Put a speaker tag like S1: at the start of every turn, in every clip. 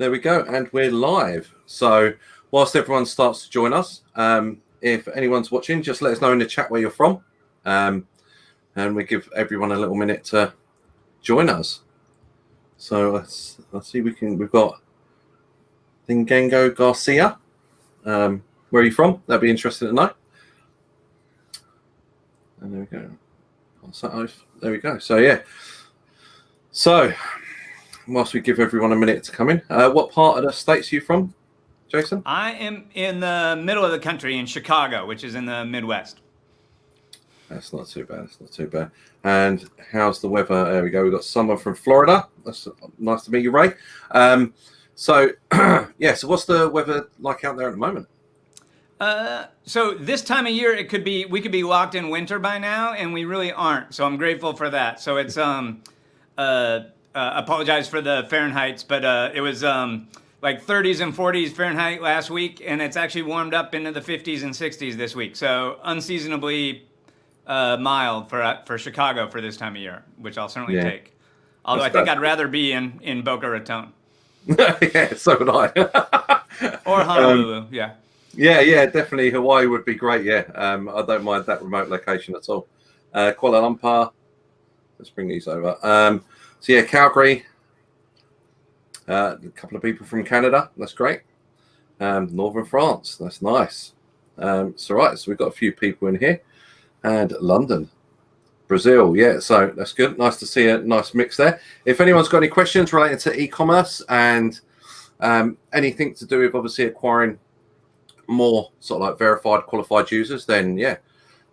S1: There we go, and we're live. So whilst everyone starts to join us, if anyone's watching, just let us know in the chat where you're from, and we give everyone a little minute to join us. So let's see. We've got Dingango Garcia. Where are you from? That'd be interesting to know. And there we go. There we go. So yeah. So whilst we give everyone a minute to come in, what part of the States are you from, Jason?
S2: I am in the middle of the country in Chicago, which is in the Midwest.
S1: That's not too bad. It's not too bad. And how's the weather? There we go. We've got someone from Florida. That's nice to meet you, Ray. So yeah. So what's the weather like out there at the moment?
S2: So this time of year, we could be locked in winter by now, and we really aren't. So I'm grateful for that. So it's apologize for the Fahrenheits, but it was like 30s and 40s Fahrenheit last week, and it's actually warmed up into the 50s and 60s this week. So unseasonably mild for Chicago for this time of year, which I'll certainly take. Although I think I'd rather be in Boca Raton.
S1: Yeah, so would I.
S2: Or Honolulu, yeah.
S1: Yeah, definitely. Hawaii would be great. Yeah, I don't mind that remote location at all. Kuala Lumpur. Let's bring these over. So yeah, Calgary. A couple of people from Canada. That's great. Northern France. That's nice. So right. So we've got a few people in here, and London, Brazil. Yeah. So that's good. Nice to see a nice mix there. If anyone's got any questions related to e-commerce and anything to do with obviously acquiring more sort of like verified, qualified users, then yeah,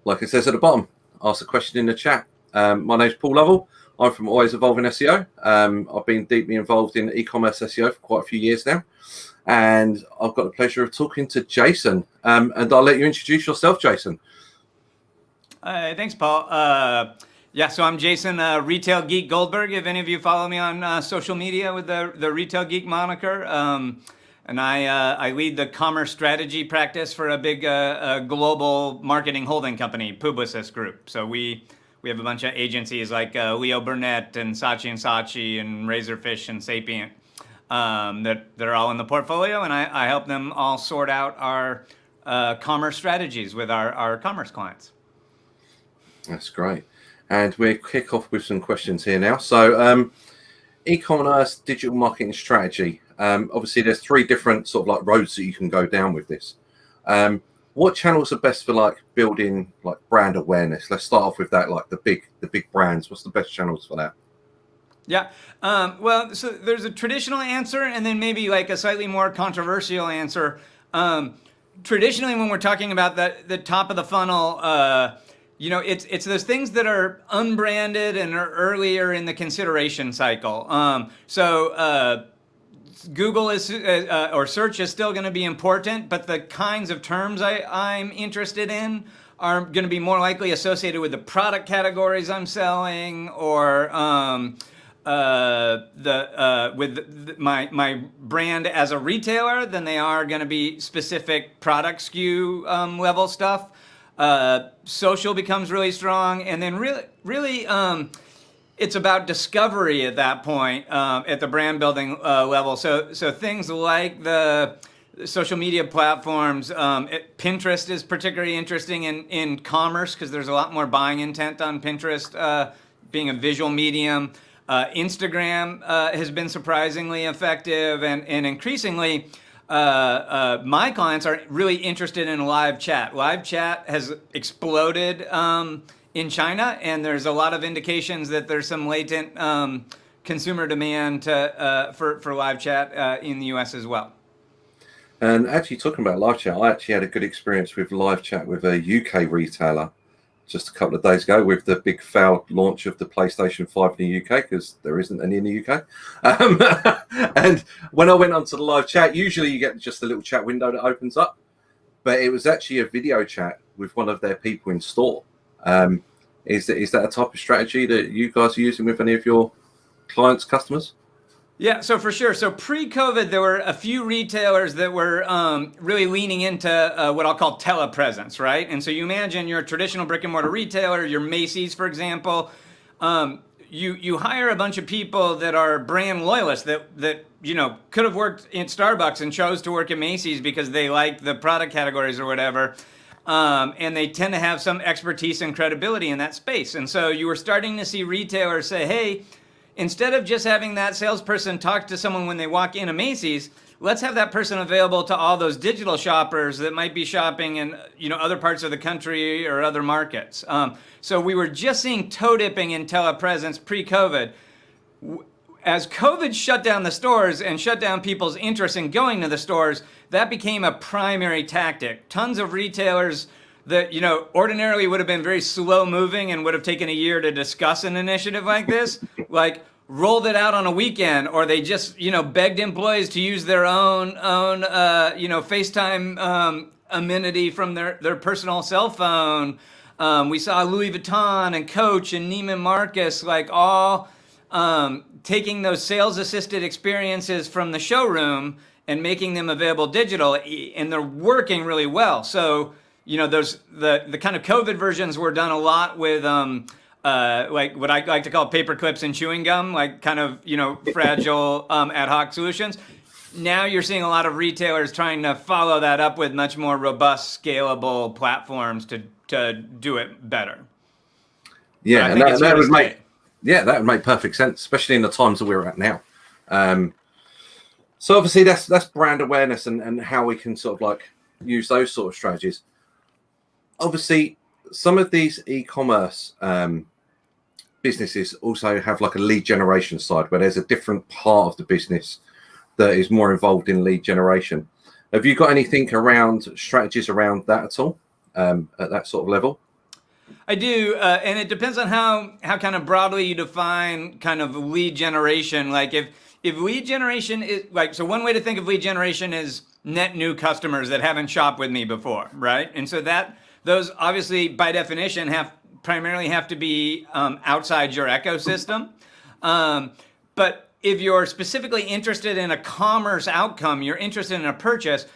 S1: like it says at the bottom, ask a question in the chat. My name's Paul Lovell. I'm from Always Evolving SEO. I've been deeply involved in e-commerce SEO for quite a few years now, and I've got the pleasure of talking to Jason. And I'll let you introduce yourself, Jason.
S2: Thanks, Paul. Yeah, so I'm Jason, Retail Geek Goldberg. If any of you follow me on social media with the Retail Geek moniker. And I lead the commerce strategy practice for a big global marketing holding company, Publicis Group. So we have a bunch of agencies like Leo Burnett and Saatchi and Razorfish and Sapient that are all in the portfolio, and I help them all sort out our commerce strategies with our commerce clients.
S1: That's great. And we'll kick off with some questions here now. So e-commerce digital marketing strategy. Obviously, there's three different sort of like roads that you can go down with this. What channels are best for like building like brand awareness? Let's start off with that, like the big brands. What's the best channels for that?
S2: Yeah. Well, so there's a traditional answer and then maybe like a slightly more controversial answer. Traditionally, when we're talking about the top of the funnel, it's those things that are unbranded and are earlier in the consideration cycle. Google is or search is still going to be important, but the kinds of terms I'm interested in are going to be more likely associated with the product categories I'm selling or with my brand as a retailer than they are going to be specific product SKU level stuff. Social becomes really strong, and then really it's about discovery at that point at the brand building level. So things like the social media platforms, Pinterest is particularly interesting in commerce because there's a lot more buying intent on Pinterest being a visual medium. Instagram has been surprisingly effective, and increasingly my clients are really interested in live chat. Live chat has exploded in China, and there's a lot of indications that there's some latent consumer demand for live chat in the US as well.
S1: And actually talking about live chat, I actually had a good experience with live chat with a UK retailer just a couple of days ago with the big failed launch of the PlayStation 5 in the UK because there isn't any in the UK. And when I went onto the live chat, usually you get just a little chat window that opens up, but it was actually a video chat with one of their people in store. Is that a type of strategy that you guys are using with any of your clients, customers?
S2: Yeah, so for sure. So pre-COVID, there were a few retailers that were really leaning into what I'll call telepresence, right? And so you imagine you're a traditional brick and mortar retailer, your Macy's, for example. you hire a bunch of people that are brand loyalists that could have worked in Starbucks and chose to work at Macy's because they like the product categories or whatever. And they tend to have some expertise and credibility in that space. And so you were starting to see retailers say, hey, instead of just having that salesperson talk to someone when they walk into Macy's, let's have that person available to all those digital shoppers that might be shopping in other parts of the country or other markets. So we were just seeing toe dipping in telepresence pre-COVID. As COVID shut down the stores and shut down people's interest in going to the stores, that became a primary tactic. Tons of retailers that ordinarily would have been very slow moving and would have taken a year to discuss an initiative like this, like rolled it out on a weekend, or they just begged employees to use their own FaceTime amenity from their personal cell phone. We saw Louis Vuitton and Coach and Neiman Marcus all taking those sales assisted experiences from the showroom and making them available digital, and they're working really well. So there's the kind of COVID versions were done a lot with like what I like to call paper clips and chewing gum, like kind of fragile ad hoc solutions. Now you're seeing a lot of retailers trying to follow that up with much more robust, scalable platforms to do it better.
S1: Yeah, and that would make perfect sense, especially in the times that we're at now. So obviously that's brand awareness and how we can sort of like use those sort of strategies. Obviously, some of these e-commerce businesses also have like a lead generation side where there's a different part of the business that is more involved in lead generation. Have you got anything around strategies around that at all at that sort of level?
S2: I do, and it depends on how kind of broadly you define kind of lead generation. Like if lead generation is so one way to think of lead generation is net new customers that haven't shopped with me before, right? And so those obviously by definition primarily have to be outside your ecosystem. But if you're specifically interested in a commerce outcome, you're interested in a purchase,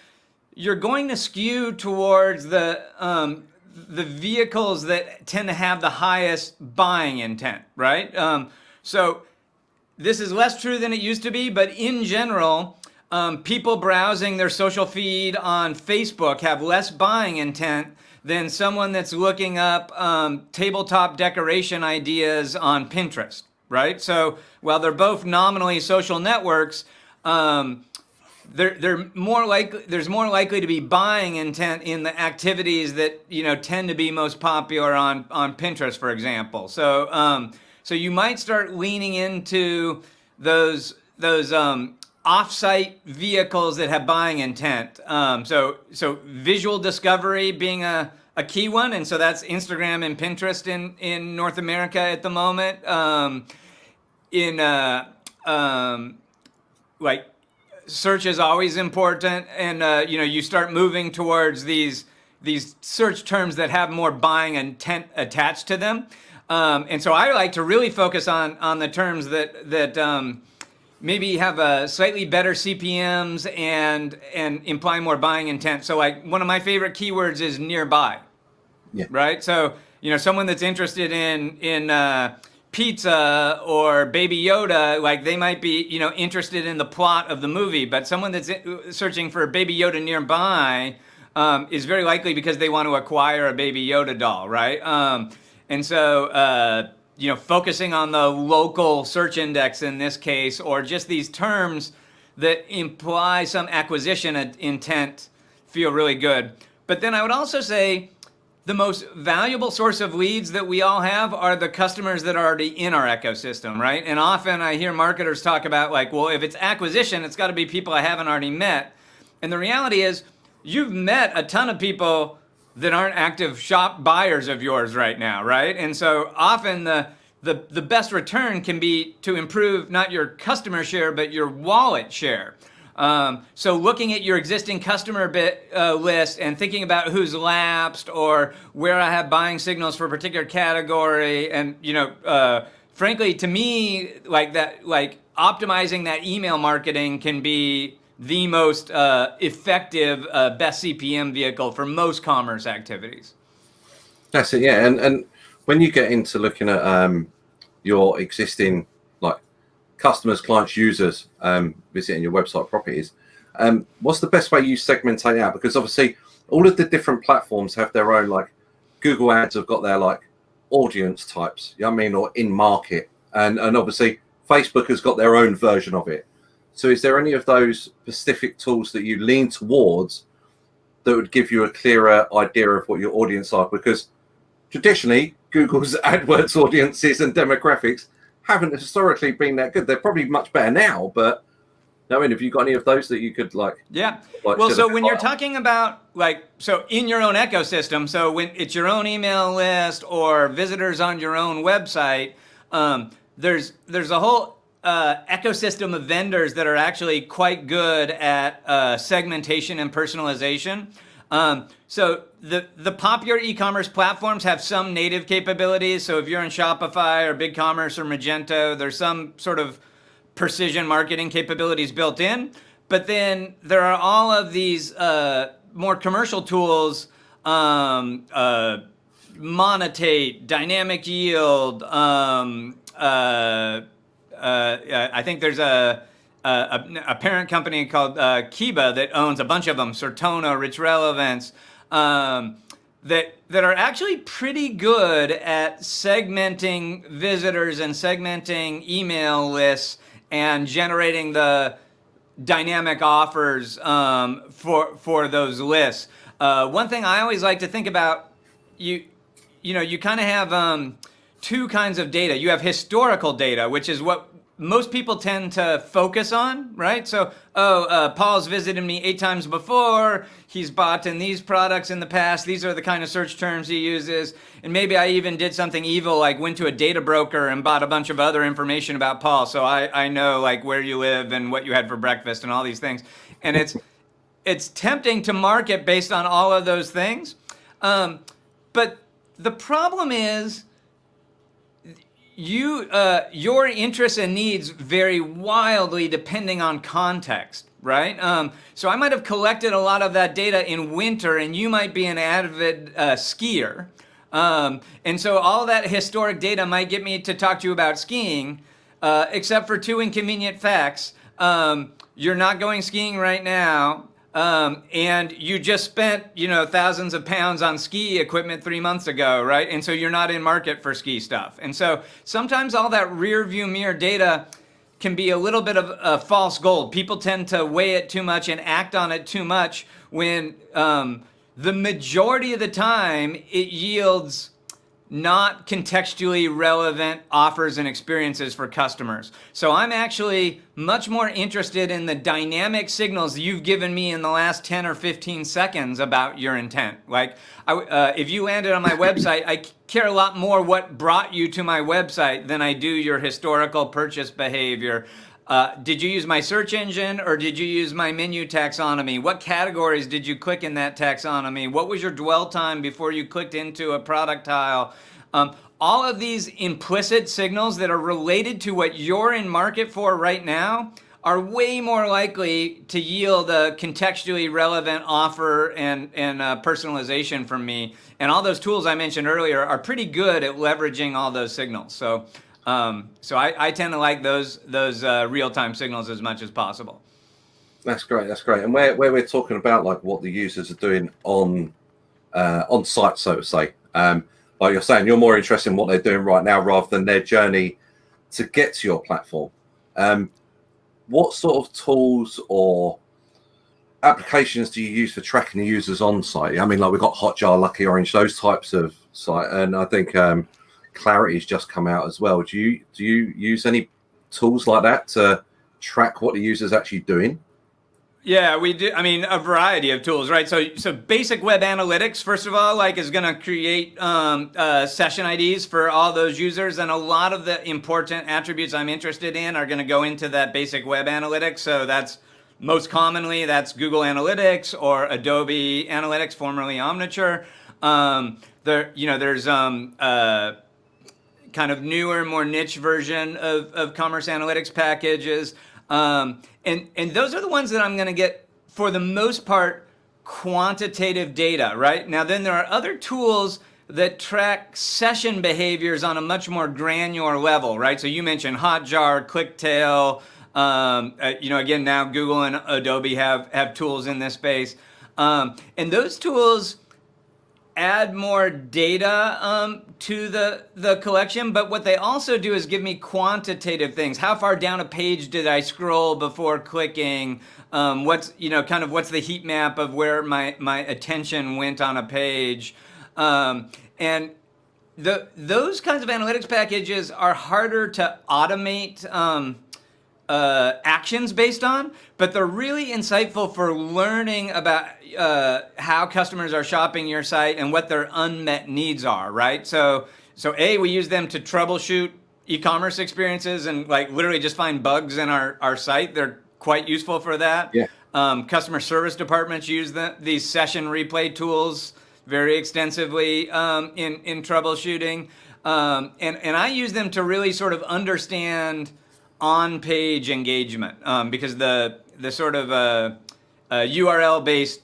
S2: you're going to skew towards the vehicles that tend to have the highest buying intent, right? So this is less true than it used to be, but in general, people browsing their social feed on Facebook have less buying intent than someone that's looking up tabletop decoration ideas on Pinterest, right? So while they're both nominally social networks, there's more likely to be buying intent in the activities that tend to be most popular on Pinterest, for example. So you might start leaning into those off-site vehicles that have buying intent. So visual discovery being a key one, and so that's Instagram and Pinterest in North America at the moment. Search is always important, and you start moving towards these search terms that have more buying intent attached to them. And so I like to really focus on the terms that maybe have a slightly better CPMs and imply more buying intent. So like one of my favorite keywords is nearby, right? So someone that's interested in pizza or Baby Yoda, like they might be interested in the plot of the movie, but someone that's searching for Baby Yoda nearby is very likely because they want to acquire a Baby Yoda doll, right? And so focusing on the local search index in this case, or just these terms that imply some acquisition intent feel really good. But then I would also say the most valuable source of leads that we all have are the customers that are already in our ecosystem, right? And often I hear marketers talk about like, well, if it's acquisition, it's got to be people I haven't already met. And the reality is you've met a ton of people that aren't active shop buyers of yours right now, right? And so often the best return can be to improve not your customer share, but your wallet share. So looking at your existing customer list and thinking about who's lapsed or where I have buying signals for a particular category, and frankly, to me, like optimizing that email marketing can be the most effective, best CPM vehicle for most commerce activities.
S1: That's it, yeah. And when you get into looking at your existing like customers, clients, users visiting your website properties, what's the best way you segmentate out? Because obviously all of the different platforms have their own, like Google Ads have got their like audience types, you know what I mean, or in market, and obviously Facebook has got their own version of it. So is there any of those specific tools that you lean towards that would give you a clearer idea of what your audience are? Because traditionally Google's AdWords audiences and demographics haven't historically been that good. They're probably much better now, but I mean, have you got any of those that you could like?
S2: Yeah. Well, so when you're talking about like, so in your own ecosystem, so when it's your own email list or visitors on your own website, there's a whole ecosystem of vendors that are actually quite good at segmentation and personalization. So the popular e-commerce platforms have some native capabilities. So if you're in Shopify or BigCommerce or Magento, there's some sort of precision marketing capabilities built in. But then there are all of these more commercial tools, Monetate, Dynamic Yield. I think there's a parent company called Kiba that owns a bunch of them, Certona, Rich Relevance, that are actually pretty good at segmenting visitors and segmenting email lists and generating the dynamic offers for those lists. One thing I always like to think about, you kind of have two kinds of data. You have historical data, which is what most people tend to focus on, right? So, Paul's visited me 8 times before. He's bought in these products in the past. These are the kind of search terms he uses. And maybe I even did something evil, like went to a data broker and bought a bunch of other information about Paul. So I know like where you live and what you had for breakfast and all these things. And it's tempting to market based on all of those things. But the problem is, your interests and needs vary wildly depending on context, right? So I might have collected a lot of that data in winter, and you might be an avid skier. And so all that historic data might get me to talk to you about skiing, except for 2 inconvenient facts. You're not going skiing right now. And you just spent, thousands of pounds on ski equipment 3 months ago, right? And so you're not in market for ski stuff. And so sometimes all that rear view mirror data can be a little bit of false gold. People tend to weigh it too much and act on it too much when the majority of the time it yields not contextually relevant offers and experiences for customers. So I'm actually much more interested in the dynamic signals you've given me in the last 10 or 15 seconds about your intent. Like, if you landed on my website, I care a lot more what brought you to my website than I do your historical purchase behavior. Did you use my search engine or did you use my menu taxonomy? What categories did you click in that taxonomy? What was your dwell time before you clicked into a product tile? All of these implicit signals that are related to what you're in market for right now are way more likely to yield a contextually relevant offer and personalization from me. And all those tools I mentioned earlier are pretty good at leveraging all those signals. So I tend to like those real-time signals as much as possible.
S1: That's great. And where we're talking about like what the users are doing on site, so to say, like you're saying, you're more interested in what they're doing right now rather than their journey to get to your platform. What sort of tools or applications do you use for tracking the users on site? I mean, like we've got Hotjar, Lucky Orange, those types of site, and I think Clarity's just come out as well. Do you use any tools like that to track what the user's actually doing?
S2: Yeah, we do. I mean, a variety of tools, right? So basic web analytics, first of all, like is going to create session IDs for all those users, and a lot of the important attributes I'm interested in are going to go into that basic web analytics. So that's most commonly that's Google Analytics or Adobe Analytics, formerly Omniture. There's kind of newer, more niche version of commerce analytics packages. And those are the ones that I'm going to get, for the most part, quantitative data, right? Now, then there are other tools that track session behaviors on a much more granular level, right? So you mentioned Hotjar, ClickTail, again, now Google and Adobe have tools in this space. And those tools add more data to the collection, but what they also do is give me quantitative things. How far down a page did I scroll before clicking? What's the heat map of where my attention went on a page? And those kinds of analytics packages are harder to automate actions based on, but they're really insightful for learning about how customers are shopping your site and what their unmet needs are, right? So we use them to troubleshoot e-commerce experiences and like literally just find bugs in our site. They're quite useful for that.
S1: Yeah.
S2: Customer service departments use these session replay tools very extensively in troubleshooting. And I use them to really sort of understand on-page engagement because the sort of URL-based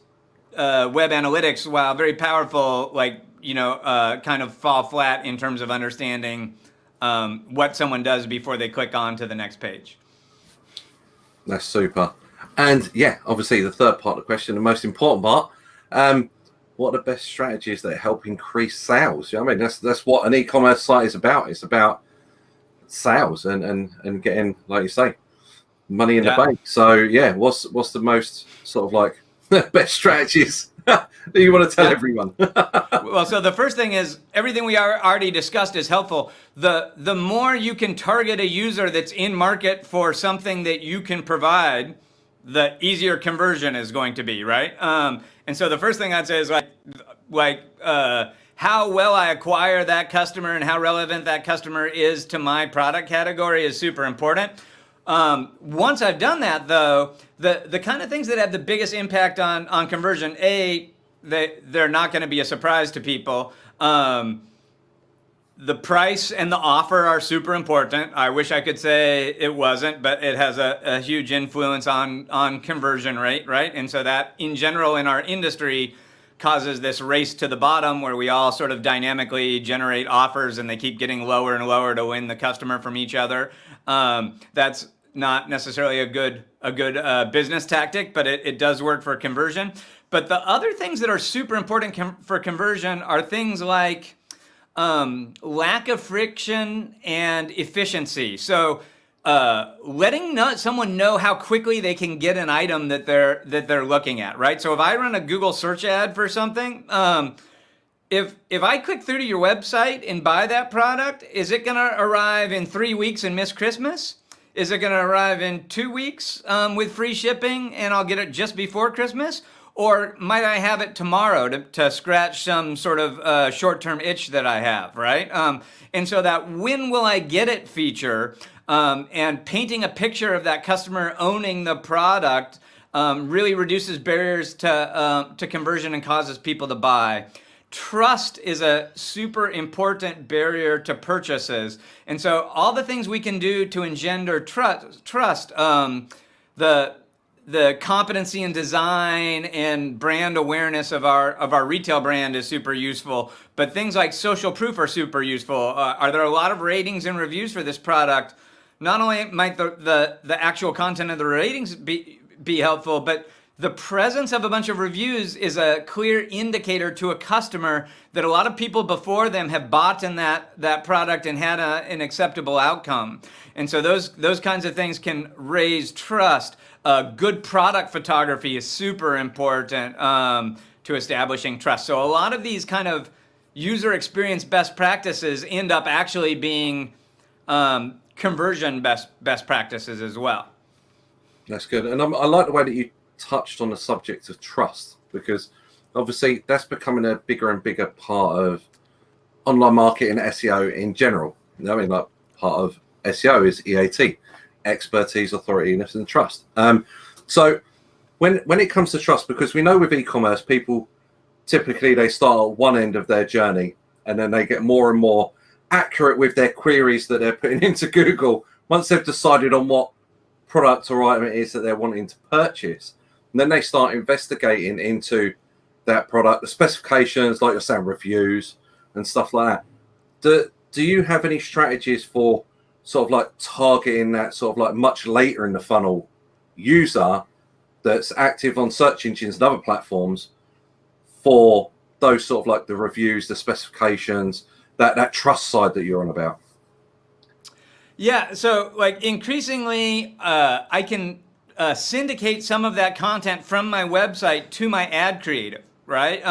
S2: web analytics, while very powerful, kind of fall flat in terms of understanding what someone does before they click on to the next page.
S1: That's super. And yeah, obviously the third part of the question, the most important part, what are the best strategies that help increase sales? You know what I mean? That's what an e-commerce site is about. It's about sales and getting, like you say, money in the bank. So yeah, what's the most sort of like best strategies that you want to tell everyone?
S2: Well, so the first thing is everything we already discussed is helpful. The more you can target a user that's in market for something that you can provide, the easier conversion is going to be, right? And so the first thing I'd say is how well I acquire that customer and how relevant that customer is to my product category is super important. Once I've done that, though, the kind of things that have the biggest impact on conversion, they're not going to be a surprise to people. The price and the offer are super important. I wish I could say it wasn't, but it has a huge influence on conversion rate, right? And so that, in general, in our industry, causes this race to the bottom where we all sort of dynamically generate offers and they keep getting lower and lower to win the customer from each other. That's not necessarily a good business tactic, but it does work for conversion. But the other things that are super important for conversion are things like lack of friction and efficiency. So letting someone know how quickly they can get an item that they're looking at, right? So if I run a Google search ad for something, if I click through to your website and buy that product, is it going to arrive in 3 weeks and miss Christmas? Is it going to arrive in 2 weeks with free shipping and I'll get it just before Christmas? Or might I have it tomorrow to scratch some sort of short-term itch that I have, right? And so that when will I get it feature and painting a picture of that customer owning the product really reduces barriers to conversion and causes people to buy. Trust is a super important barrier to purchases. And so all the things we can do to engender trust, the competency in design and brand awareness of our retail brand is super useful, but things like social proof are super useful. Are there a lot of ratings and reviews for this product? Not only might the actual content of the ratings be helpful, but the presence of a bunch of reviews is a clear indicator to a customer that a lot of people before them have bought in that product and had an acceptable outcome. And so those kinds of things can raise trust. Good product photography is super important to establishing trust. So a lot of these kind of user experience best practices end up actually being conversion best practices as well.
S1: That's good. And I like the way that you touched on the subject of trust, because obviously that's becoming a bigger and bigger part of online marketing, SEO in general. You know, I mean, like part of SEO is EAT, expertise, authorityness, and trust. So when it comes to trust, because we know with e-commerce, people typically they start at one end of their journey and then they get more and more accurate with their queries that they're putting into Google once they've decided on what product or item it is that they're wanting to purchase. And then they start investigating into that product, the specifications, like you're saying, reviews, and stuff like that. Do you have any strategies for sort of like targeting that sort of like much later in the funnel user that's active on search engines and other platforms for those sort of like the reviews, the specifications, that trust side that you're on about?
S2: Yeah, so like increasingly, I can syndicate some of that content from my website to my ad creative, right?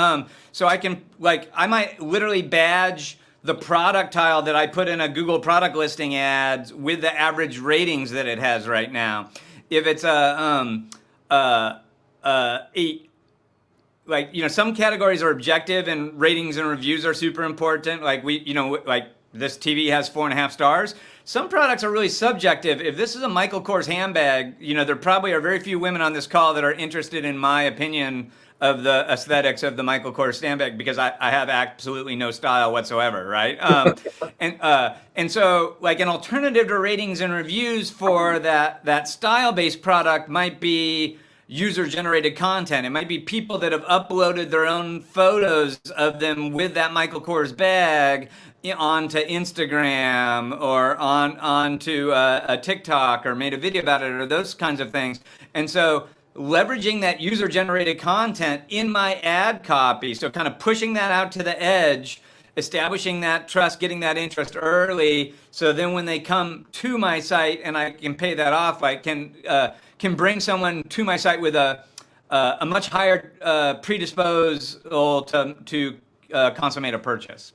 S2: So I can I might literally badge the product tile that I put in a Google product listing ads with the average ratings that it has right now. If it's some categories are objective and ratings and reviews are super important. Like this TV has 4.5 stars. Some products are really subjective. If this is a Michael Kors handbag, there probably are very few women on this call that are interested in my opinion of the aesthetics of the Michael Kors handbag, because I have absolutely no style whatsoever, right? And so like an alternative to ratings and reviews for that style-based product might be user-generated content. It might be people that have uploaded their own photos of them with that Michael Kors bag onto Instagram or onto a TikTok, or made a video about it, or those kinds of things. And so leveraging that user-generated content in my ad copy, so kind of pushing that out to the edge, establishing that trust, getting that interest early, so then when they come to my site and I can pay that off, I can bring someone to my site with a much higher predisposal to consummate a purchase.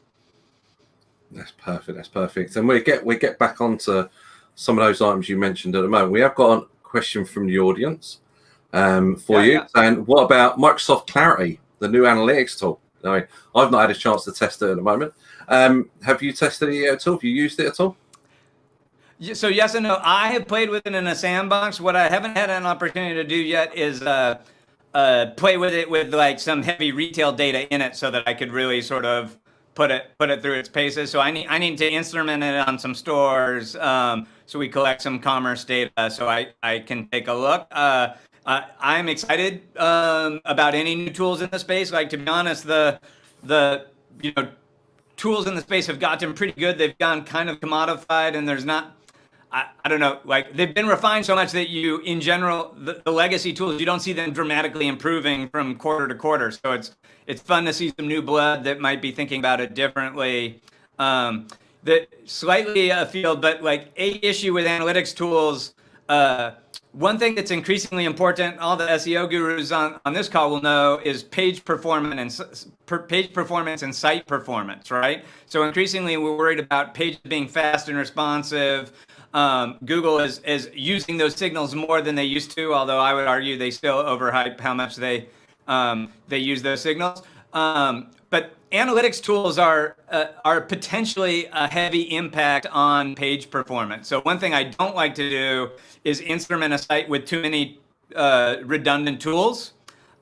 S1: That's perfect. That's perfect. And we get back onto some of those items you mentioned at the moment. We have got a question from the audience for you. Yeah. And what about Microsoft Clarity, the new analytics tool? I've not had a chance to test it at the moment. Have you tested it at all? Have you used it at all?
S2: So yes and no. I have played with it in a sandbox. What I haven't had an opportunity to do yet is play with it with like some heavy retail data in it, so that I could really sort of put it through its paces. So I need to instrument it on some stores, so we collect some commerce data, so I can take a look. I'm excited about any new tools in the space. Like, to be honest, the tools in the space have gotten pretty good. They've gone kind of commodified, and there's not, I don't know, like they've been refined so much that you, in general, the legacy tools, you don't see them dramatically improving from quarter to quarter. So it's fun to see some new blood that might be thinking about it differently. That slightly afield, but like a issue with analytics tools. One thing that's increasingly important, all the SEO gurus on this call will know, is page performance and site performance, right? So increasingly we're worried about pages being fast and responsive. Google is using those signals more than they used to, although I would argue they still overhype how much they use those signals. But analytics tools are potentially a heavy impact on page performance. So one thing I don't like to do is instrument a site with too many redundant tools.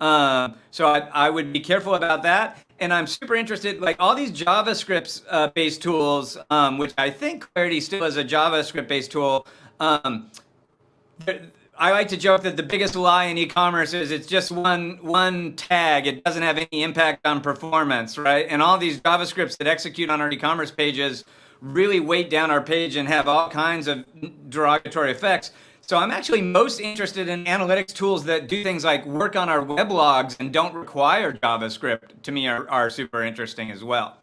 S2: So I would be careful about that. And I'm super interested, like all these JavaScript based tools, which I think Clarity still is a JavaScript based tool. I like to joke that the biggest lie in e-commerce is it's just one tag. It doesn't have any impact on performance, right? And all these JavaScripts that execute on our e-commerce pages really weight down our page and have all kinds of derogatory effects. So I'm actually most interested in analytics tools that do things like work on our weblogs and don't require JavaScript. To me, are super interesting as well.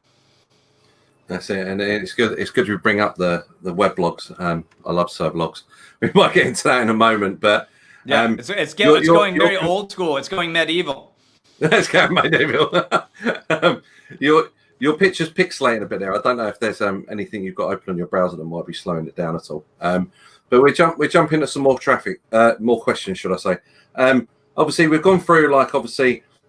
S1: That's it, and it's good. It's good to bring up the weblogs. I love servlogs. We might get into that in a moment, but
S2: yeah, it's going very old school. It's going medieval.
S1: It's going medieval. Your picture's pixelating a bit there. I don't know if there's anything you've got open on your browser that might be slowing it down at all. But we jump into some more more questions, should I say? Obviously, we've gone through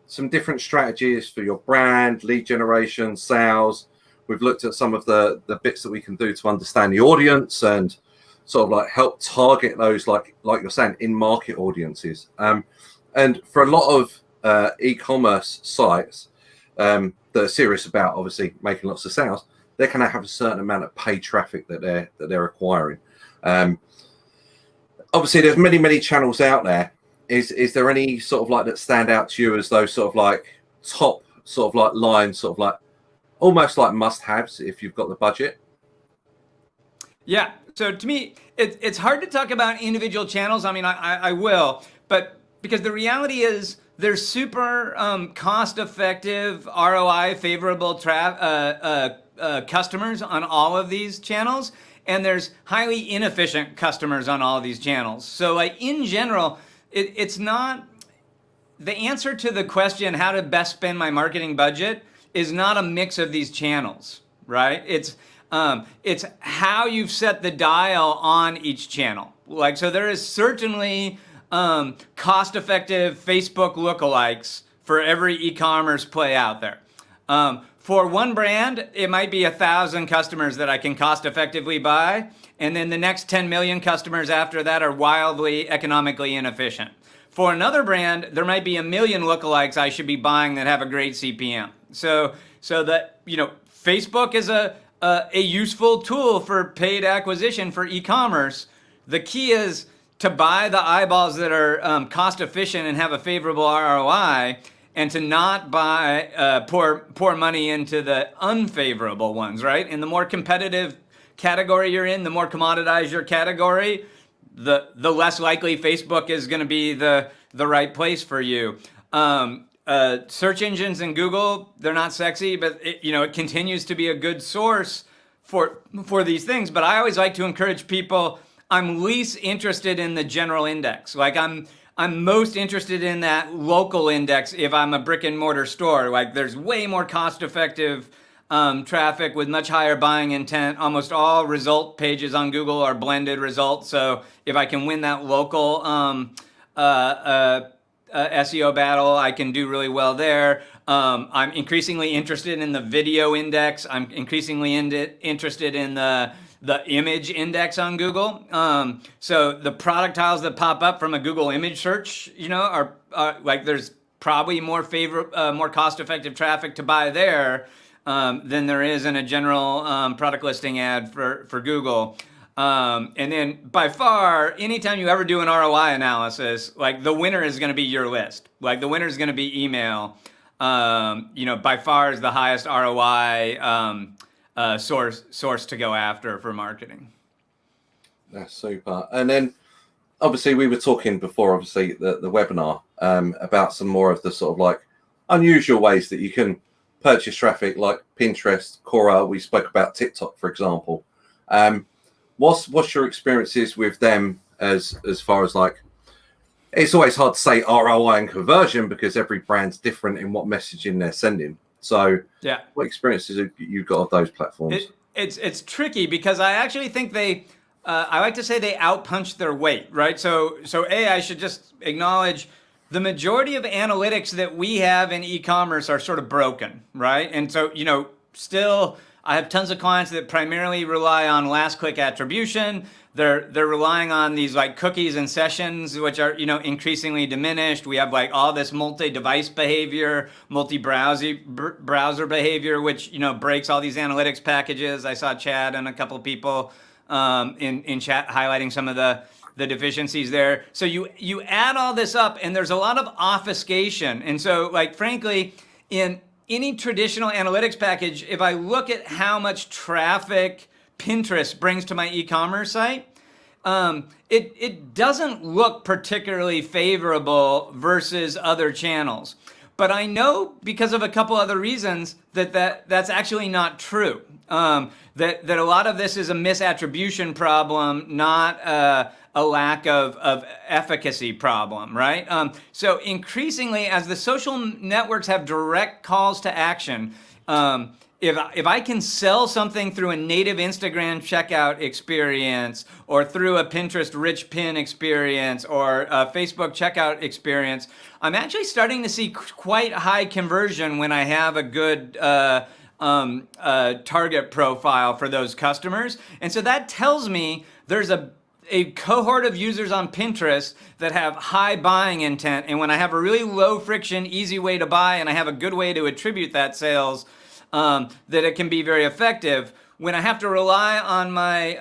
S1: some different strategies for your brand, lead generation, sales. We've looked at some of the bits that we can do to understand the audience and sort of like help target those, like you're saying, in-market audiences. And for a lot of e-commerce sites that are serious about obviously making lots of sales, they're going to have a certain amount of paid traffic that they're acquiring. Obviously, there's many channels out there. Is there any sort of like that stand out to you as those sort of like top sort of like lines, sort of like almost like must-haves if you've got the budget.
S2: Yeah. So to me, it's hard to talk about individual channels. I mean, I will, but because the reality is they're super cost-effective, ROI favorable customers on all of these channels, and there's highly inefficient customers on all of these channels. So like in general, it's not the answer to the question how to best spend my marketing budget is not a mix of these channels, right? It's how you've set the dial on each channel. Like, so there is certainly cost-effective Facebook lookalikes for every e-commerce play out there. For one brand, it might be 1,000 customers that I can cost-effectively buy, and then the next 10 million customers after that are wildly economically inefficient. For another brand, there might be 1 million lookalikes I should be buying that have a great CPM. So that, you know, Facebook is a useful tool for paid acquisition for e-commerce. The key is to buy the eyeballs that are cost efficient and have a favorable ROI, and to not buy pour money into the unfavorable ones, right? And the more competitive category you're in, the more commoditized your category, the less likely Facebook is going to be the right place for you. Search engines and Google, they're not sexy, but it continues to be a good source for these things. But I always like to encourage people, I'm least interested in the general index. Like I'm most interested in that local index if I'm a brick and mortar store. Like there's way more cost effective traffic with much higher buying intent. Almost all result pages on Google are blended results. So if I can win that local SEO battle, I can do really well there. I'm increasingly interested in the video index. I'm increasingly interested in the image index on Google. So the product tiles that pop up from a Google image search, are like there's probably more cost-effective traffic to buy there than there is in a general product listing ad for Google. And then by far, anytime you ever do an ROI analysis, like the winner is going to be your list. Like the winner is going to be email. By far is the highest ROI source to go after for marketing.
S1: That's super. And then obviously we were talking before, obviously the webinar about some more of the sort of like unusual ways that you can purchase traffic, like Pinterest, Quora. We spoke about TikTok, for example. What's your experiences with them as far as like, it's always hard to say ROI and conversion because every brand's different in what messaging they're sending. So yeah, what experiences have you got of those platforms?
S2: It's tricky because I actually think I like to say they outpunch their weight, right? So I should just acknowledge the majority of analytics that we have in e-commerce are sort of broken, right? And so, still I have tons of clients that primarily rely on last click attribution. They're relying on these like cookies and sessions, which are, increasingly diminished. We have like all this multi-device behavior, multi-browser behavior, which, breaks all these analytics packages. I saw Chad and a couple of people in chat highlighting some of the deficiencies there. So you add all this up and there's a lot of obfuscation. And so like, frankly, in any traditional analytics package, if I look at how much traffic Pinterest brings to my e-commerce site, it doesn't look particularly favorable versus other channels. But I know because of a couple other reasons that's actually not true. That a lot of this is a misattribution problem, not a lack of efficacy problem, right? So increasingly, as the social networks have direct calls to action, if I can sell something through a native Instagram checkout experience or through a Pinterest rich pin experience or a Facebook checkout experience, I'm actually starting to see quite high conversion when I have a good target profile for those customers. And so that tells me there's a cohort of users on Pinterest that have high buying intent. And when I have a really low friction, easy way to buy, and I have a good way to attribute that sales, that it can be very effective. When I have to rely on my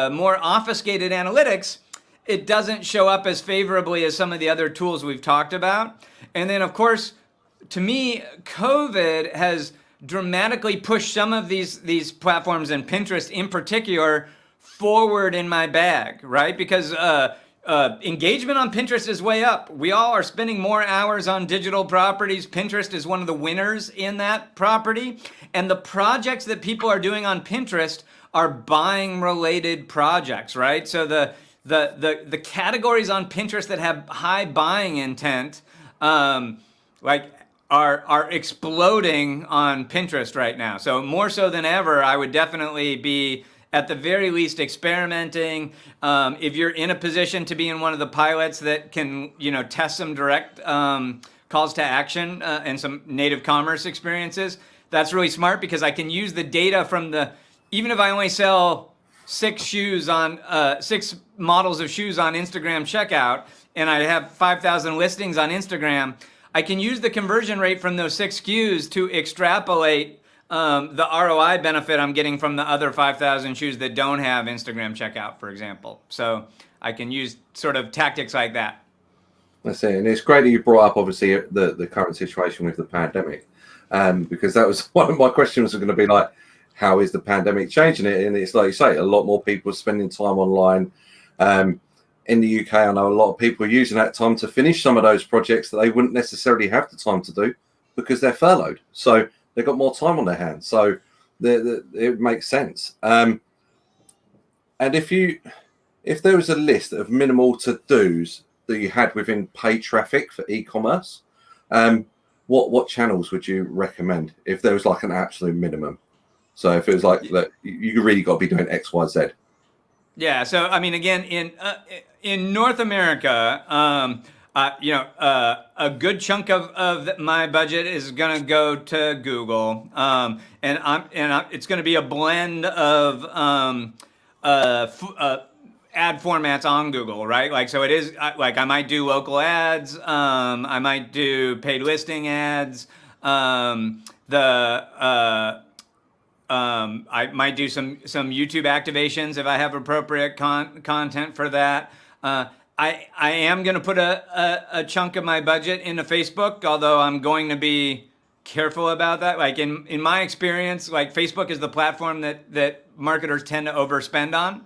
S2: more obfuscated analytics, it doesn't show up as favorably as some of the other tools we've talked about. And then, of course, to me, COVID has dramatically push some of these platforms, and Pinterest in particular, forward in my bag, right? Because engagement on Pinterest is way up. We all are spending more hours on digital properties. Pinterest is one of the winners in that property. And the projects that people are doing on Pinterest are buying related projects, right? So the categories on Pinterest that have high buying intent, are exploding on Pinterest right now. So more so than ever, I would definitely be at the very least experimenting. If you're in a position to be in one of the pilots that can, test some direct calls to action and some native commerce experiences, that's really smart, because I can use the data from even if I only sell 6 models of shoes on Instagram checkout, and I have 5,000 listings on Instagram, I can use the conversion rate from those 6 SKUs to extrapolate the ROI benefit I'm getting from the other 5,000 shoes that don't have Instagram checkout, for example. So I can use sort of tactics like that.
S1: That's it. And it's great that you brought up, obviously, the current situation with the pandemic, because that was one of my questions, was going to be like, how is the pandemic changing it? And it's like you say, a lot more people are spending time online. In the UK, I know a lot of people are using that time to finish some of those projects that they wouldn't necessarily have the time to do because they're furloughed. So they've got more time on their hands. So it makes sense. And if there was a list of minimal to-dos that you had within paid traffic for e-commerce, what channels would you recommend if there was like an absolute minimum? So if it was like, look, you really got to be doing X, Y, Z.
S2: Yeah. So I mean, again, in North America, a good chunk of my budget is going to go to Google, and it's going to be a blend of ad formats on Google, right? Like, so it is like I might do local ads, I might do paid listing ads, I might do some YouTube activations if I have appropriate content for that. I am going to put a chunk of my budget into Facebook, although I'm going to be careful about that. Like in my experience, like Facebook is the platform that marketers tend to overspend on,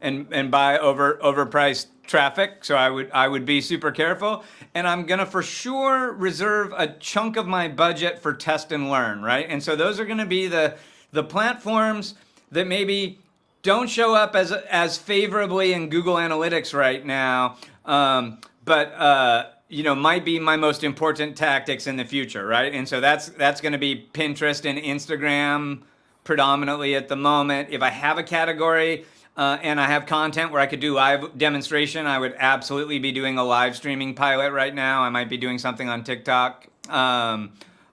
S2: and buy overpriced traffic. So I would be super careful, and I'm gonna for sure reserve a chunk of my budget for test and learn, right? And so those are gonna be the platforms that maybe don't show up as favorably in Google Analytics right now, but might be my most important tactics in the future, right? And so that's gonna be Pinterest and Instagram predominantly at the moment. If I have a category and I have content where I could do live demonstration, I would absolutely be doing a live streaming pilot right now. I might be doing something on TikTok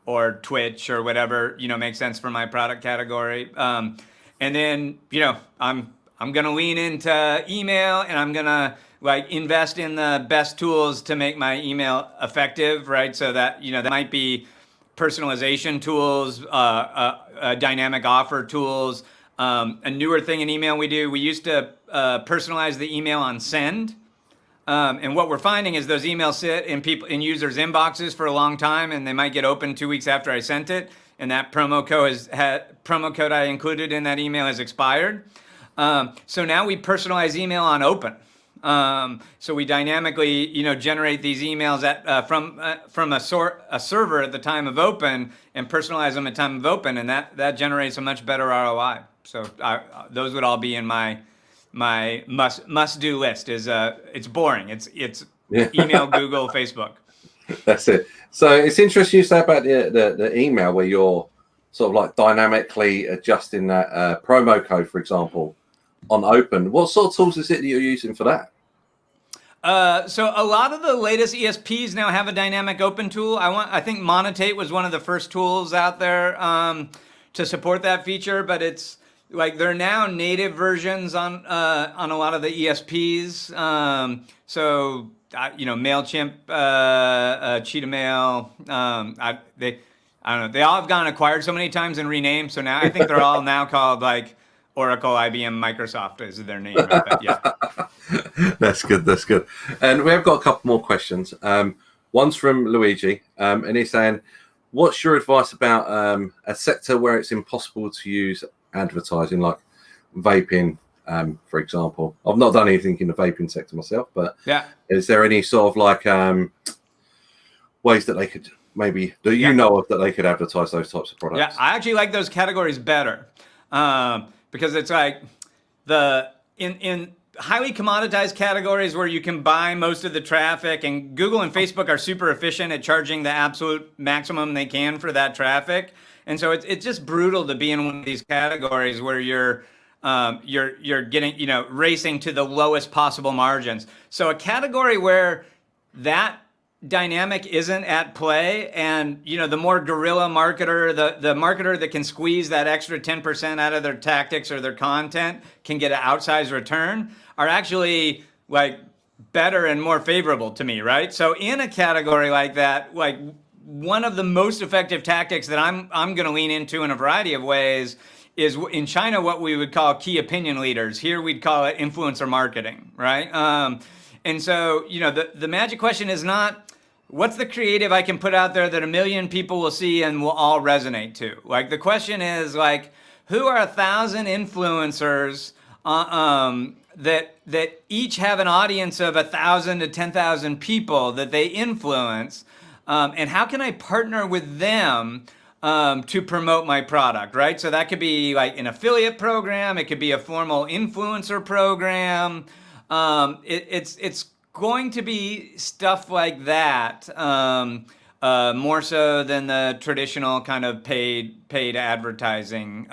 S2: or Twitch or whatever, makes sense for my product category. And then, I'm going to lean into email, and I'm going to invest in the best tools to make my email effective, right? So that, that might be personalization tools, dynamic offer tools. A newer thing in email we used to personalize the email on send. And what we're finding is those emails sit in users' inboxes for a long time, and they might get open 2 weeks after I sent it, and that promo code I included in that email has expired. So now we personalize email on open. So we dynamically, generate these emails from a server at the time of open and personalize them at time of open, and that generates a much better ROI. So those would all be in my must do list. It's boring. It's email, Google, Facebook.
S1: That's it. So it's interesting you say about the email where you're sort of dynamically adjusting that promo code, for example, on open. What sort of tools is it that you're using for that?
S2: So a lot of the latest ESPs now have a dynamic open tool. I think Monetate was one of the first tools out there to support that feature, but it's there are now native versions on a lot of the ESPs. So Mailchimp, Cheetah Mail, I don't know. They all have gotten acquired so many times and renamed. So now I think they're all now called Oracle, IBM, Microsoft is their name. Right? But yeah.
S1: That's good. And we have got a couple more questions. One's from Luigi, and he's saying, what's your advice about a sector where it's impossible to use advertising, like vaping, for example? I've not done anything in the vaping sector myself, but is there any sort of like ways that they could maybe know of that they could advertise those types of products?
S2: Yeah, I actually like those categories better because it's like in highly commoditized categories where you can buy most of the traffic, and Google and Facebook are super efficient at charging the absolute maximum they can for that traffic. And so it's just brutal to be in one of these categories where you're getting, racing to the lowest possible margins. So a category where that dynamic isn't at play, and the more guerrilla marketer, the marketer that can squeeze that extra 10% out of their tactics or their content can get an outsized return, are actually like better and more favorable to me, right? So in a category like that, like one of the most effective tactics that I'm going to lean into in a variety of ways is in China what we would call key opinion leaders. Here we'd call it influencer marketing, right? And so the magic question is not what's the creative I can put out there that 1 million people will see and will all resonate to. Like the question is like, who are 1,000 influencers that each have an audience of 1,000 to 10,000 people that they influence, and how can I partner with them to promote my product, right? So that could be like an affiliate program, it could be a formal influencer program. It's going to be stuff like that, more so than the traditional kind of paid advertising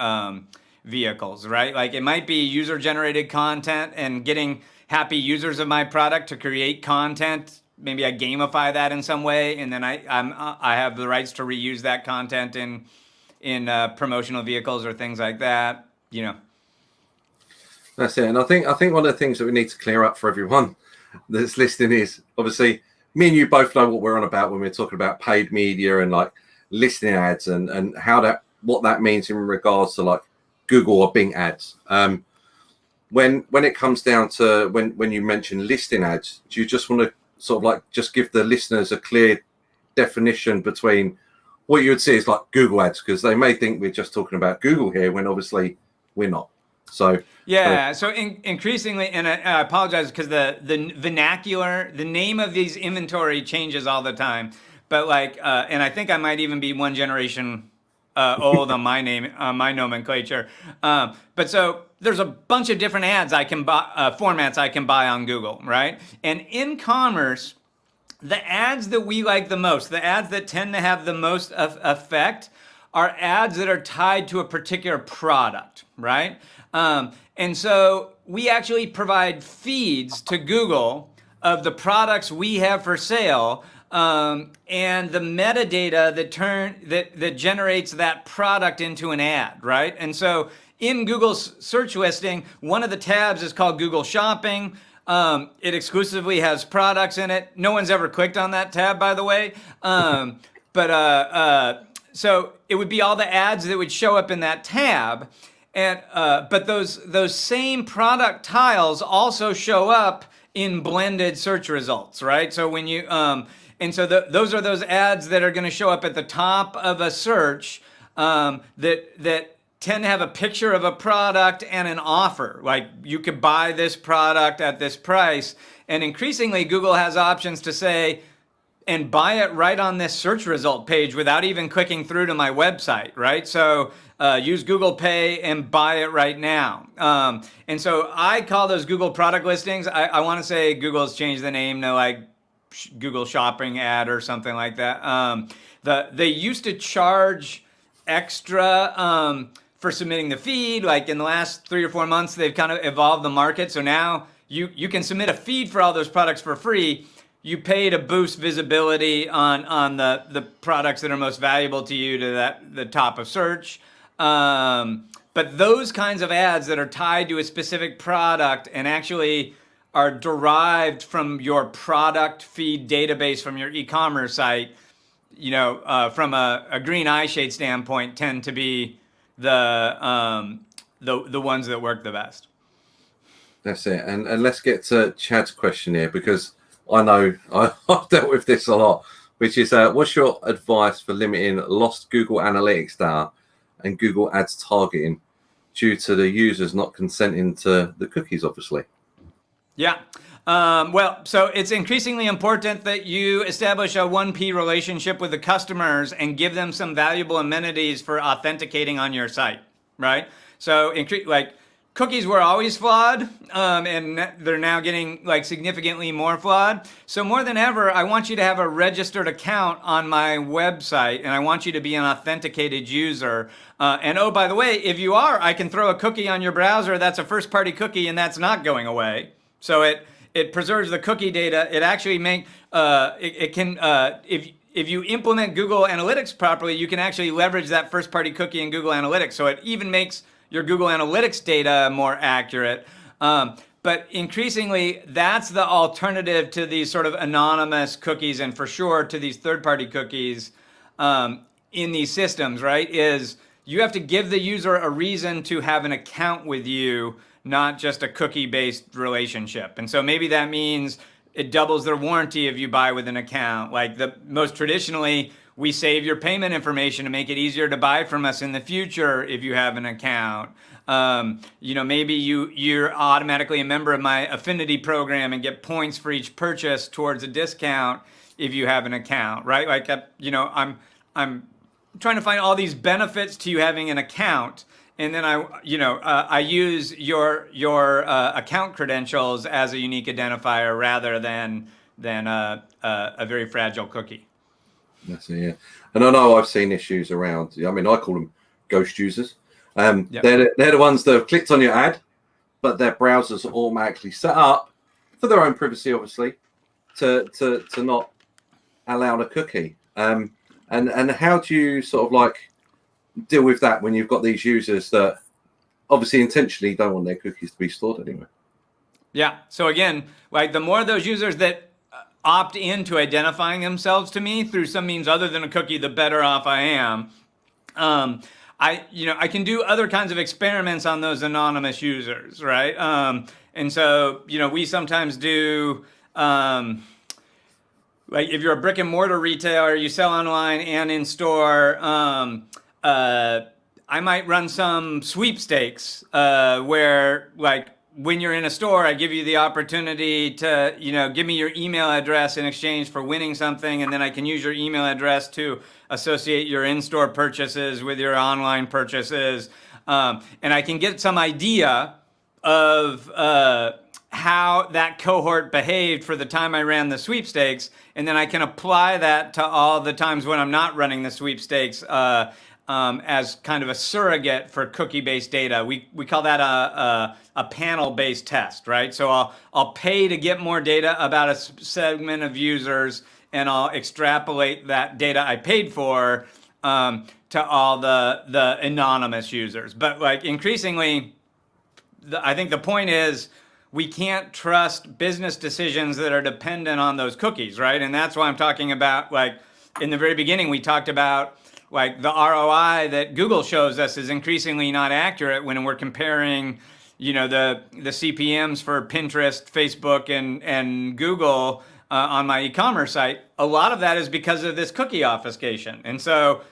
S2: vehicles, right? Like it might be user-generated content and getting happy users of my product to create content. Maybe I gamify that in some way, and then I have the rights to reuse that content in promotional vehicles or things like that.
S1: That's it. And I think one of the things that we need to clear up for everyone that's listening is, obviously, me and you both know what we're on about when we're talking about paid media and like listing ads and what that means in regards to like Google or Bing ads. When it comes down to when you mention listing ads, do you just want to sort of like just give the listeners a clear definition between what you would see as like Google ads, because they may think we're just talking about Google here when obviously we're not. So increasingly, and I apologize because the vernacular, the name of these inventory changes all the time. But like, and I think I might even be one generation old on my name, my nomenclature. But so there's a bunch of different ads I can buy, formats I can buy on Google, right? And in commerce, the ads that we like the most, the ads that tend to have the most effect, are ads that are tied to a particular product, right? And so we actually provide feeds to Google of the products we have for sale, and the metadata that generates that product into an ad, right? And so in Google's search listing, one of the tabs is called Google Shopping. It exclusively has products in it. No one's ever clicked on that tab, by the way. So it would be all the ads that would show up in that tab. And but those same product tiles also show up in blended search results, right? So when you those are those ads that are going to show up at the top of a search that tend to have a picture of a product and an offer, like you could buy this product at this price. And increasingly, Google has options to say, and buy it right on this search result page without even clicking through to my website, right? So use Google Pay and buy it right now. And so I call those Google product listings. I want to say Google's changed the name to like Google Shopping ad or something like that. They used to charge extra for submitting the feed. Like in the last 3 or 4 months, they've kind of evolved the market. So now you can submit a feed for all those products for free. You pay to boost visibility on the products that are most valuable to you to the top of search. But those kinds of ads that are tied to a specific product and actually are derived from your product feed database from your e-commerce site, from a green eye shade standpoint, tend to be the ones that work the best. That's it. And let's get to Chad's question here, because I know I've dealt with this a lot which is what's your advice for limiting lost Google Analytics data and Google Ads targeting due to the users not consenting to the cookies, obviously?
S2: Yeah. Well, so it's increasingly important that you establish a 1P relationship with the customers and give them some valuable amenities for authenticating on your site, right? So, like, cookies were always flawed, and they're now getting like significantly more flawed. So more than ever, I want you to have a registered account on my website, and I want you to be an authenticated user. And oh, by the way, if you are, I can throw a cookie on your browser. That's a first-party cookie, and that's not going away. So it preserves the cookie data. It actually if you implement Google Analytics properly, you can actually leverage that first-party cookie in Google Analytics. So it even makes your Google Analytics data more accurate. But increasingly, that's the alternative to these sort of anonymous cookies, and for sure to these third-party cookies in these systems, right? Is you have to give the user a reason to have an account with you, not just a cookie-based relationship. And so maybe that means it doubles their warranty if you buy with an account. Like most traditionally, we save your payment information to make it easier to buy from us in the future if you have an account. Maybe you're automatically a member of my affinity program and get points for each purchase towards a discount if you have an account, right? Like, I'm trying to find all these benefits to you having an account, and then I use your account credentials as a unique identifier rather than a very fragile cookie.
S1: That's it, yeah. And I know I've seen issues around. I mean, I call them ghost users. Yep. They're the ones that have clicked on your ad, but their browsers are automatically set up for their own privacy, obviously, to not allow the cookie. And how do you sort of like deal with that when you've got these users that obviously intentionally don't want their cookies to be stored anywhere? Yeah.
S2: So again, like the more of those users that opt into identifying themselves to me through some means other than a cookie, the better off I am. I can do other kinds of experiments on those anonymous users, right? And so, we sometimes do, like if you're a brick and mortar retailer, you sell online and in store, I might run some sweepstakes where, like, when you're in a store, I give you the opportunity to, give me your email address in exchange for winning something, and then I can use your email address to associate your in-store purchases with your online purchases. And I can get some idea of how that cohort behaved for the time I ran the sweepstakes, and then I can apply that to all the times when I'm not running the sweepstakes as kind of a surrogate for cookie-based data. We call that a panel-based test, right? So I'll pay to get more data about a segment of users, and I'll extrapolate that data I paid for to all the anonymous users. But like increasingly, I think the point is we can't trust business decisions that are dependent on those cookies, right? And that's why I'm talking about, like, in the very beginning, we talked about like the ROI that Google shows us is increasingly not accurate when we're comparing, the CPMs for Pinterest, Facebook, and Google on my e-commerce site. A lot of that is because of this cookie obfuscation. And so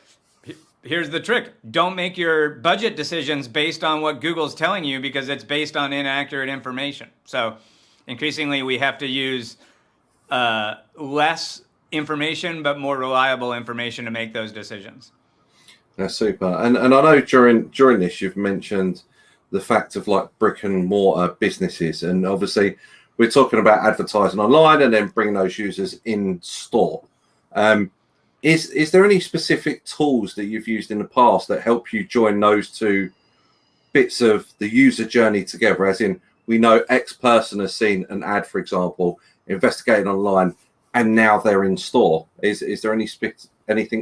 S2: here's the trick. Don't make your budget decisions based on what Google's telling you, because it's based on inaccurate information. So increasingly we have to use less information, but more reliable information to make those decisions.
S1: That's super. And I know during this you've mentioned the fact of like brick and mortar businesses, and obviously we're talking about advertising online and then bringing those users in store. Is there any specific tools that you've used in the past that help you join those two bits of the user journey together? As in, we know X person has seen an ad, for example, investigated online, and now they're in store. Is there anything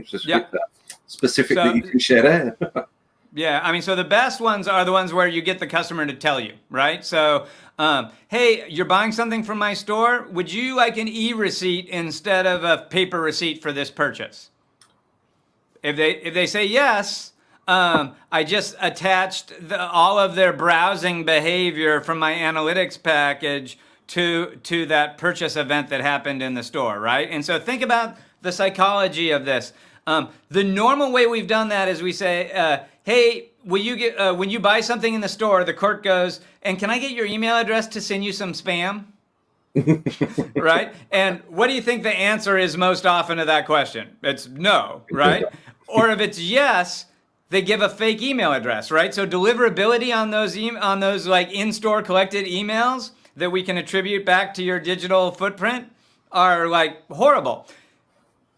S1: specific that you can share there?
S2: Yeah, I mean, so the best ones are the ones where you get the customer to tell you, right? So, hey, you're buying something from my store. Would you like an e-receipt instead of a paper receipt for this purchase? If they say yes, I just attached all of their browsing behavior from my analytics package to that purchase event that happened in the store, right? And so think about the psychology of this. The normal way we've done that is we say, hey, will you get when you buy something in the store, the clerk goes, and can I get your email address to send you some spam? Right? And what do you think the answer is most often to that question? It's no, right? Or if it's yes, they give a fake email address, right? So deliverability on those like in-store collected emails that we can attribute back to your digital footprint are like horrible.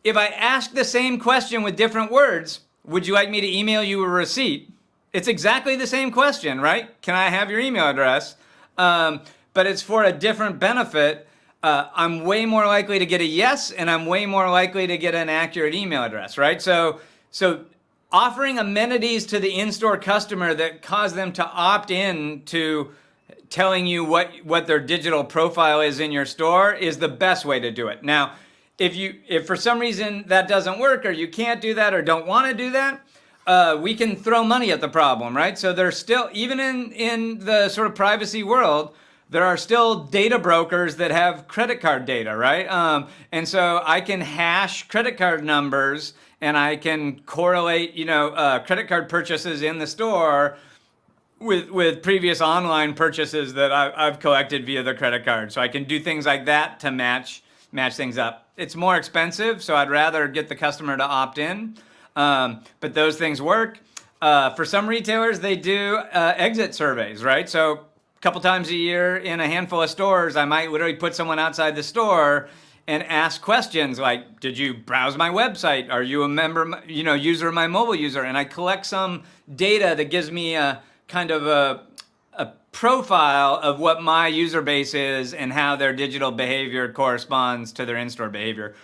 S2: If I ask the same question with different words, would you like me to email you a receipt? It's exactly the same question, right? Can I have your email address? But it's for a different benefit. I'm way more likely to get a yes, and I'm way more likely to get an accurate email address, right? So offering amenities to the in-store customer that cause them to opt in to telling you what their digital profile is in your store is the best way to do it. Now, if for some reason that doesn't work, or you can't do that, or don't want to do that, we can throw money at the problem, right? So there's still, even in the sort of privacy world, there are still data brokers that have credit card data, right? And so I can hash credit card numbers, and I can correlate, credit card purchases in the store with previous online purchases that I've collected via the credit card. So I can do things like that to match things up. It's more expensive, so I'd rather get the customer to opt in. But those things work. For some retailers, they do exit surveys, right? So a couple times a year in a handful of stores, I might literally put someone outside the store and ask questions like, did you browse my website? Are you a member, user of my mobile user? And I collect some data that gives me a kind of a profile of what my user base is and how their digital behavior corresponds to their in-store behavior.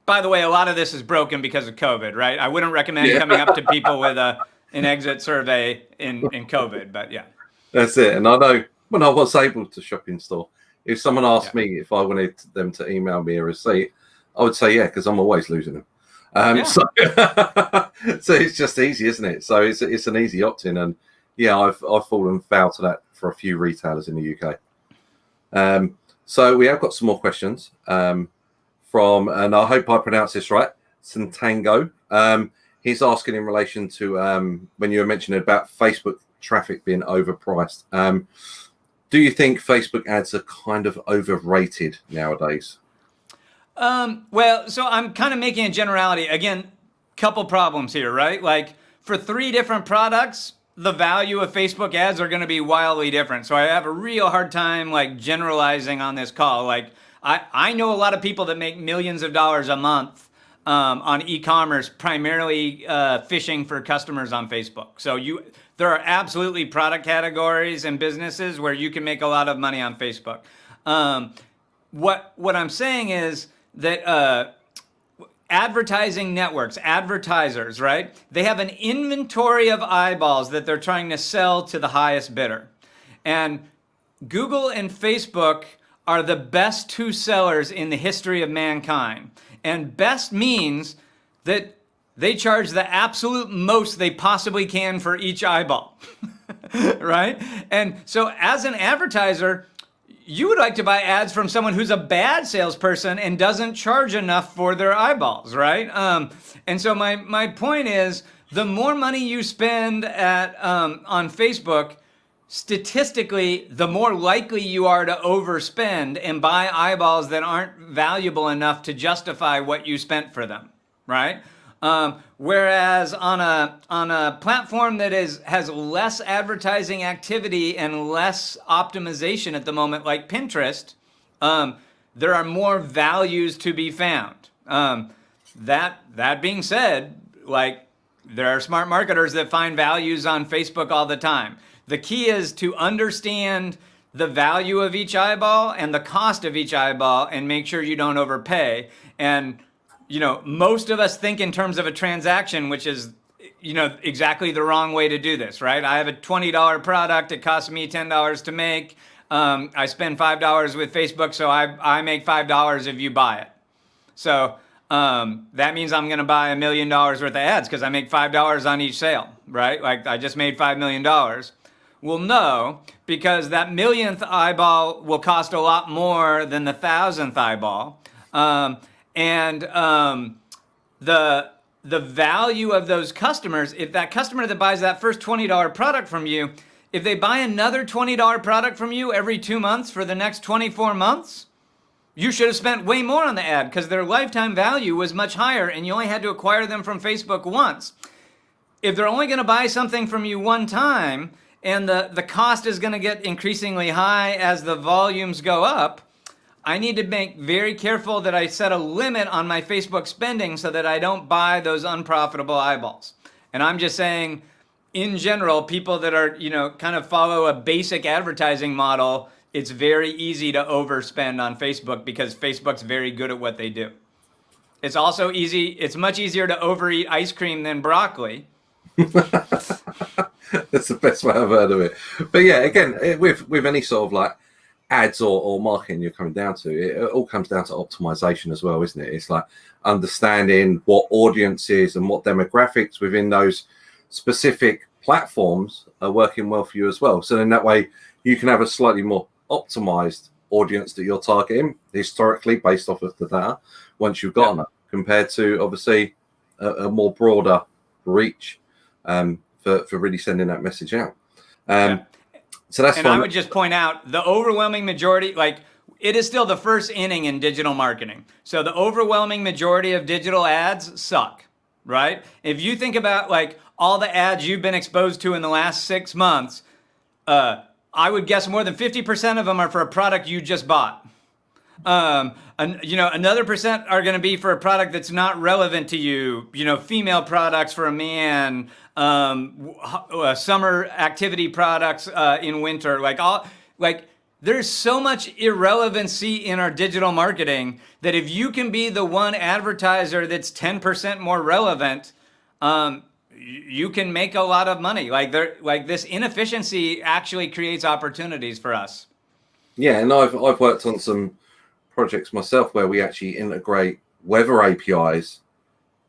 S2: By the way, a lot of this is broken because of COVID, right? I wouldn't recommend coming up to people with an exit survey in COVID, but yeah.
S1: That's it. And I know when I was able to shop in store, if someone asked me if I wanted them to email me a receipt, I would say yeah, because I'm always losing them. So it's just easy, isn't it? So it's an easy opt-in, and yeah, I've fallen foul to that for a few retailers in the UK. So we have got some more questions from, and I hope I pronounce this right, Santango. He's asking in relation to when you were mentioning about Facebook traffic being overpriced. Do you think Facebook ads are kind of overrated nowadays?
S2: Well, so I'm kind of making a generality. Again, couple problems here, right? Like for 3 different products, the value of Facebook ads are going to be wildly different. So I have a real hard time like generalizing on this call. Like I know a lot of people that make millions of dollars a month on e-commerce, primarily fishing for customers on Facebook. So there are absolutely product categories and businesses where you can make a lot of money on Facebook. What I'm saying is that advertising networks, advertisers, right? They have an inventory of eyeballs that they're trying to sell to the highest bidder. And Google and Facebook are the best 2 sellers in the history of mankind. And best means that they charge the absolute most they possibly can for each eyeball, right? And so as an advertiser, you would like to buy ads from someone who's a bad salesperson and doesn't charge enough for their eyeballs, right? And so my point is, the more money you spend on Facebook, statistically, the more likely you are to overspend and buy eyeballs that aren't valuable enough to justify what you spent for them, right? Whereas on a platform that has less advertising activity and less optimization at the moment, like Pinterest, there are more values to be found. That being said, like there are smart marketers that find values on Facebook all the time. The key is to understand the value of each eyeball and the cost of each eyeball and make sure you don't overpay. And most of us think in terms of a transaction, which is, exactly the wrong way to do this, right? I have a $20 product. It costs me $10 to make. I spend $5 with Facebook, so I make $5 if you buy it. So that means I'm going to buy $1 million worth of ads because I make $5 on each sale, right? Like I just made $5 million. Well, no, because that millionth eyeball will cost a lot more than the thousandth eyeball. The value of those customers, if that customer that buys that first $20 product from you, if they buy another $20 product from you every 2 months for the next 24 months, you should have spent way more on the ad because their lifetime value was much higher and you only had to acquire them from Facebook once. If they're only going to buy something from you one time and the cost is going to get increasingly high as the volumes go up, I need to make very careful that I set a limit on my Facebook spending so that I don't buy those unprofitable eyeballs. And I'm just saying, in general, people that are, kind of follow a basic advertising model, it's very easy to overspend on Facebook because Facebook's very good at what they do. It's also it's much easier to overeat ice cream than broccoli.
S1: That's the best way I've heard of it. But yeah, again, with any sort of like ads or marketing you're coming down to, it all comes down to optimization as well, isn't it? It's like understanding what audiences and what demographics within those specific platforms are working well for you as well. So then that way you can have a slightly more optimized audience that you're targeting historically based off of the data once you've gotten it, compared to obviously a more broader reach for really sending that message out. So that's fine.
S2: I would just point out the overwhelming majority, it is still the first inning in digital marketing. So the overwhelming majority of digital ads suck, right? If you think about all the ads you've been exposed to in the last 6 months, I would guess more than 50% of them are for a product you just bought. Another percent are going to be for a product that's not relevant to you. Female products for a man, summer activity products in winter. There's so much irrelevancy in our digital marketing that if you can be the one advertiser that's 10% more relevant, you can make a lot of money. This inefficiency actually creates opportunities for us.
S1: Yeah, and I've worked on some projects myself where we actually integrate weather APIs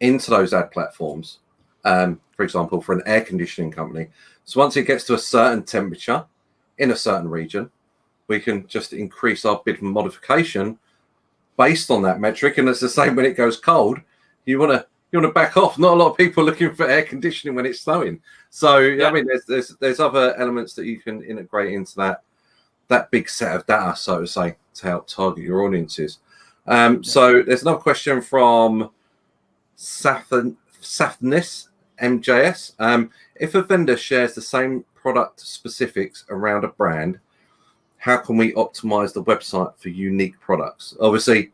S1: into those ad platforms. For example, for an air conditioning company. So once it gets to a certain temperature in a certain region, we can just increase our bid modification based on that metric. And it's the same when it goes cold. You want to back off. Not a lot of people are looking for air conditioning when it's snowing. So I mean, there's other elements that you can integrate into that big set of data, so to say, to help target your audiences. So there's another question from Safnis MJS. If a vendor shares the same product specifics around a brand, how can we optimize the website for unique products? Obviously,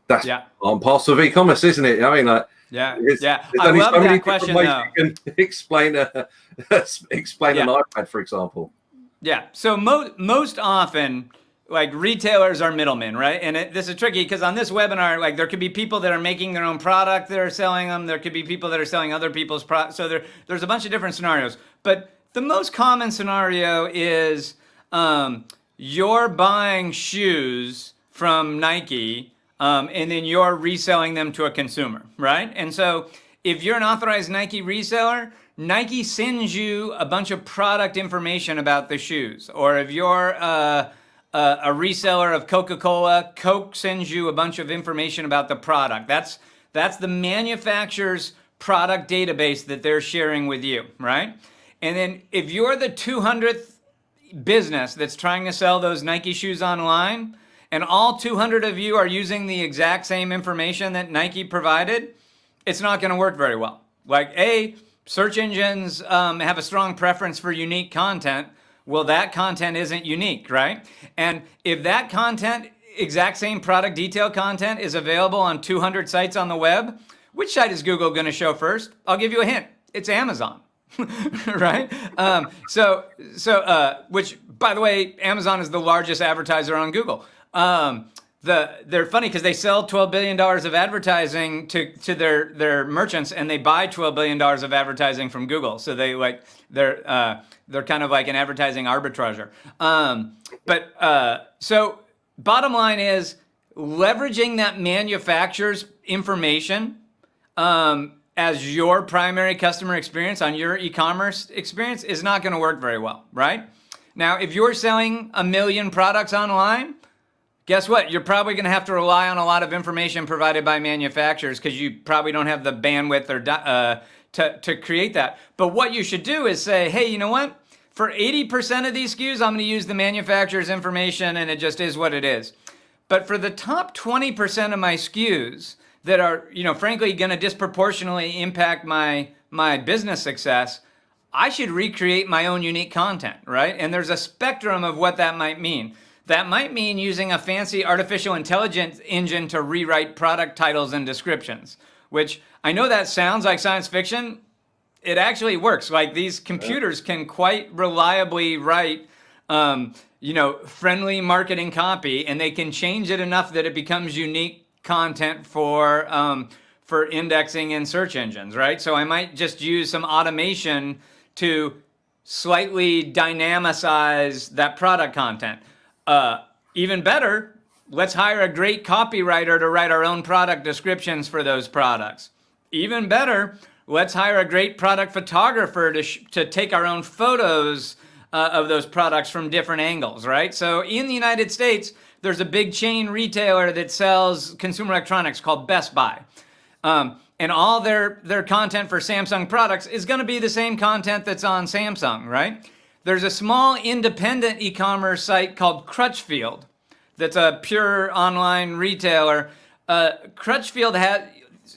S1: that's on parcel of e-commerce, isn't it? I mean, there's
S2: I
S1: only
S2: love
S1: so many
S2: that question.
S1: You can explain an iPad, for example.
S2: Yeah. So most often, retailers are middlemen, right? And this is tricky because on this webinar, there could be people that are making their own product that are selling them. There could be people that are selling other people's products. So there's a bunch of different scenarios. But the most common scenario is you're buying shoes from Nike and then you're reselling them to a consumer, right? And so if you're an authorized Nike reseller, Nike sends you a bunch of product information about the shoes. Or if you're a reseller of Coca-Cola, Coke sends you a bunch of information about the product. That's the manufacturer's product database that they're sharing with you, right? And then if you're the 200th business that's trying to sell those Nike shoes online, and all 200 of you are using the exact same information that Nike provided, it's not going to work very well. Search engines have a strong preference for unique content. Well, that content isn't unique, right? And if that content, exact same product detail content, is available on 200 sites on the web, which site is Google going to show first? I'll give you a hint. It's Amazon, right? Which, by the way, Amazon is the largest advertiser on Google. They're funny because they sell $12 billion of advertising to their merchants, and they buy $12 billion of advertising from Google. So they're kind of like an advertising arbitrager. So bottom line is leveraging that manufacturer's information as your primary customer experience on your e-commerce experience is not going to work very well, right? Now, if you're selling 1 million products online, guess what? You're probably going to have to rely on a lot of information provided by manufacturers because you probably don't have the bandwidth or to create that. But what you should do is say, hey, you know what? For 80% of these SKUs, I'm going to use the manufacturer's information, and it just is what it is. But for the top 20% of my SKUs that are, frankly, going to disproportionately impact my business success, I should recreate my own unique content, right? And there's a spectrum of what that might mean. That might mean using a fancy artificial intelligence engine to rewrite product titles and descriptions, which I know that sounds like science fiction. It actually works. Like, these computers can quite reliably write, friendly marketing copy, and they can change it enough that it becomes unique content for indexing in search engines, right? So I might just use some automation to slightly dynamicize that product content. Even better, let's hire a great copywriter to write our own product descriptions for those products. Even better, let's hire a great product photographer to take our own photos of those products from different angles, right? So in the United States, there's a big chain retailer that sells consumer electronics called Best Buy. And all their content for Samsung products is going to be the same content that's on Samsung, right? There's a small independent e-commerce site called Crutchfield that's a pure online retailer.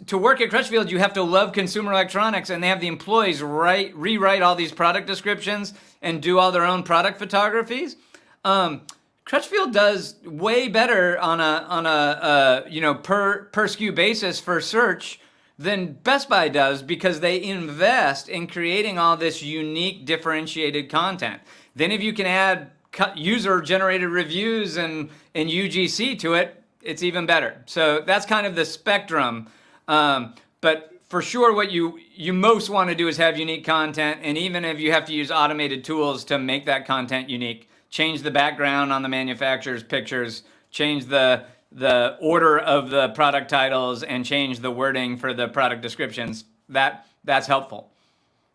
S2: To work at Crutchfield, you have to love consumer electronics, and they have the employees rewrite all these product descriptions and do all their own product photographies. Crutchfield does way better on a per SKU basis for search than Best Buy does, because they invest in creating all this unique differentiated content. Then if you can add user-generated reviews and UGC to it, it's even better. So that's kind of the spectrum. But for sure, what you most want to do is have unique content, and even if you have to use automated tools to make that content unique, change the background on the manufacturer's pictures, change the order of the product titles, and change the wording for the product descriptions. That's helpful.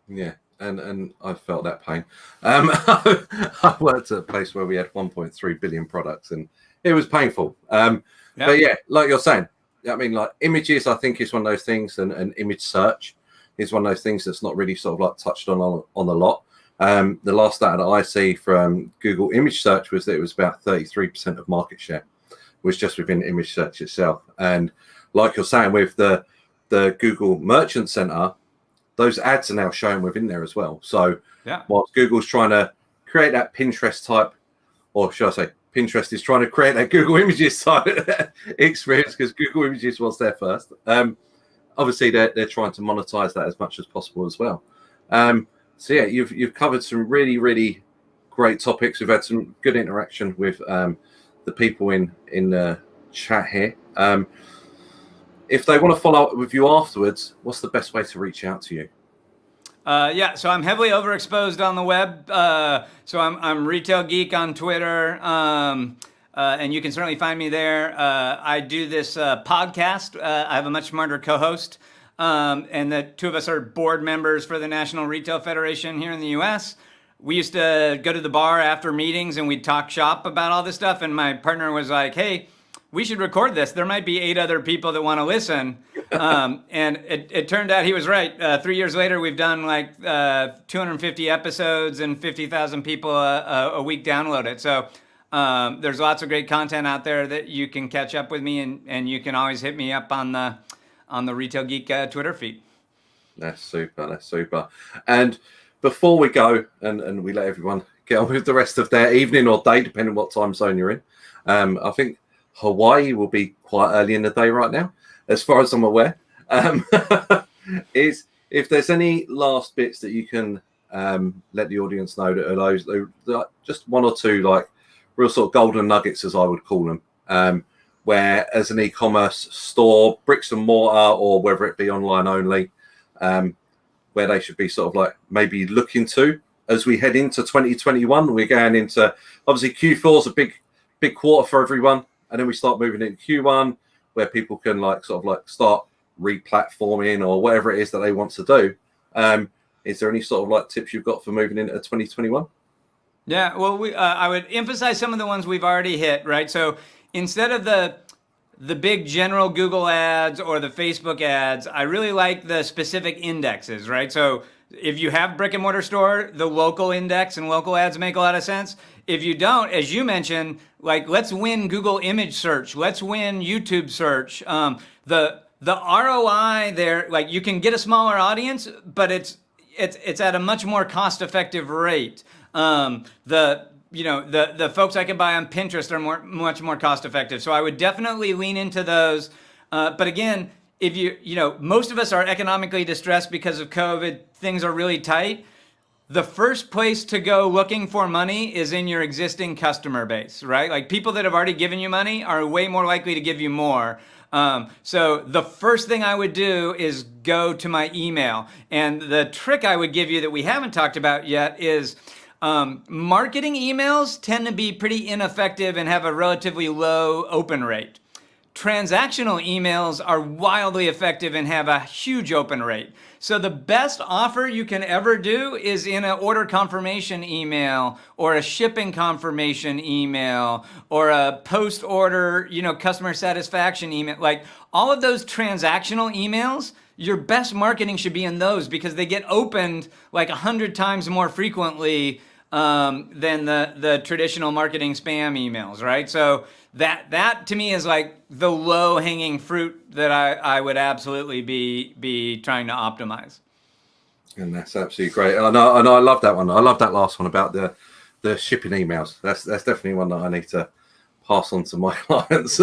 S1: Yeah, and I felt that pain. I worked at a place where we had 1.3 billion products, and it was painful. But yeah, like you're saying, I mean, like, images, I think, is one of those things, and image search is one of those things that's not really sort of like touched on a lot. The last data that I see from Google image search was that it was about 33% of market share was just within image search itself. And like you're saying, with the Google Merchant Center, those ads are now showing within there as well. So whilst Google's trying to create that Pinterest type, or should I say, Pinterest is trying to create that Google Images type experience, because Google Images was there first. Obviously, they're trying to monetize that as much as possible as well. So yeah, you've covered some really, really great topics. We've had some good interaction with the people in the chat here. If they want to follow up with you afterwards, what's the best way to reach out to you?
S2: So I'm heavily overexposed on the web. So I'm Retail Geek on Twitter, and you can certainly find me there. I do this podcast. I have a much smarter co-host, and the two of us are board members for the National Retail Federation here in the U.S. We used to go to the bar after meetings, and we'd talk shop about all this stuff, and my partner was like, hey, we should record this. There might be 8 other people that want to listen. And it turned out he was right. 3 years later, we've done like 250 episodes, and 50,000 people a week download it. So there's lots of great content out there that you can catch up with me, and you can always hit me up on the Retail Geek Twitter feed.
S1: That's super. And before we go, and we let everyone get on with the rest of their evening or day, depending on what time zone you're in, I think Hawaii will be quite early in the day right now, as far as I'm aware. Is if there's any last bits that you can let the audience know that are those just 1 or 2 like real sort of golden nuggets, as I would call them, where as an e-commerce store, bricks and mortar, or whether it be online only, where they should be sort of like maybe looking to as we head into 2021. We're going into, obviously, Q4 is a big quarter for everyone. And then we start moving into Q1, where people can like sort of like start re-platforming or whatever it is that they want to do. Is there any sort of like tips you've got for moving into 2021?
S2: Yeah, well, I would emphasize some of the ones we've already hit, right? So instead of the big general Google ads or the Facebook ads, I really like the specific indexes, right? So if you have brick and mortar store, the local index and local ads make a lot of sense. If you don't, as you mentioned, like let's win Google image search, let's win YouTube search. The ROI there, like you can get a smaller audience, but it's at a much more cost effective rate. The folks I can buy on Pinterest are much more cost effective. So I would definitely lean into those. But again, if most of us are economically distressed because of COVID, things are really tight. The first place to go looking for money is in your existing customer base, right? Like people that have already given you money are way more likely to give you more. So the first thing I would do is go to my email. And the trick I would give you that we haven't talked about yet is marketing emails tend to be pretty ineffective and have a relatively low open rate. Transactional emails are wildly effective and have a huge open rate. So the best offer you can ever do is in an order confirmation email or a shipping confirmation email or a post-order, customer satisfaction email. Like all of those transactional emails, your best marketing should be in those because they get opened like 100 times more frequently than the traditional marketing spam emails, right? So that to me is like the low hanging fruit that I would absolutely be trying to optimize.
S1: And that's absolutely great. And I love that one. I love that last one about the shipping emails. That's definitely one that I need to pass on to my clients.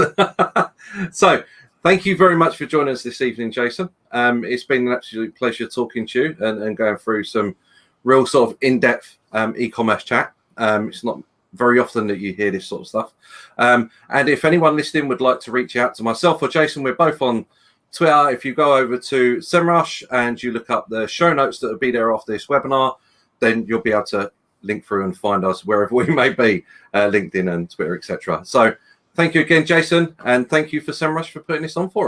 S1: So thank you very much for joining us this evening, Jason. It's been an absolute pleasure talking to you and going through some real sort of in-depth e-commerce chat. It's not very often that you hear this sort of stuff. And if anyone listening would like to reach out to myself or Jason, we're both on Twitter. If you go over to SEMrush and you look up the show notes that will be there after this webinar, then you'll be able to link through and find us wherever we may be, LinkedIn and Twitter, etc. So thank you again, Jason, and thank you for SEMrush for putting this on for us.